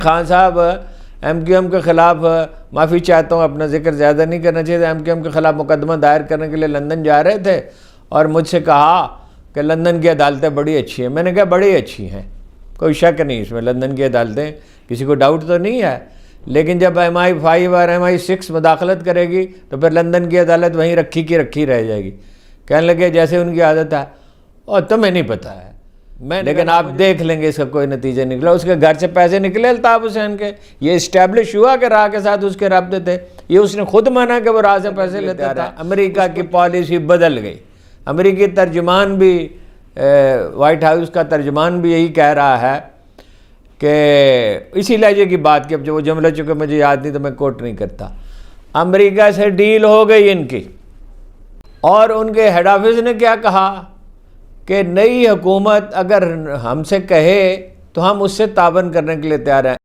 خان صاحب M Q M کے خلاف معافی چاہتا ہوں، اپنا ذکر زیادہ نہیں کرنا چاہیے، ایم کیو ایم کے خلاف مقدمہ دائر کرنے کے لیے لندن جا رہے تھے اور مجھ سے کہا کہ لندن کی عدالتیں بڑی اچھی ہیں۔ میں نے کہا بڑی اچھی ہیں، کوئی شک نہیں اس میں، لندن کی عدالتیں کسی کو ڈاؤٹ تو نہیں ہے، لیکن جب MI5 اور MI6 مداخلت کرے گی تو پھر لندن کی عدالت وہیں رکھی کی رکھی رہ جائے گی۔ کہنے لگے جیسے ان کی عادت ہے، اور تمہیں نہیں پتہ ہے، لیکن آپ دیکھ لیں گے اس کا کوئی نتیجہ نکلا۔ اس کے گھر سے پیسے نکلے الطاف حسین کے، یہ اسٹیبلش ہوا کہ راہ کے ساتھ اس کے رابطے تھے، یہ اس نے خود مانا کہ وہ راہ سے پیسے لیتا تھا۔ امریکہ کی پالیسی بدل گئی، امریکی ترجمان بھی وائٹ ہاؤس کا ترجمان بھی یہی کہہ رہا ہے کہ اسی لہجے کی بات کی، اب جو وہ جملہ چونکہ مجھے یاد نہیں تو میں کوٹ نہیں کرتا، امریکہ سے ڈیل ہو گئی ان کی، اور ان کے ہیڈ آفس نے کیا کہا کہ نئی حکومت اگر ہم سے کہے تو ہم اس سے تعاون کرنے کے لیے تیار ہیں۔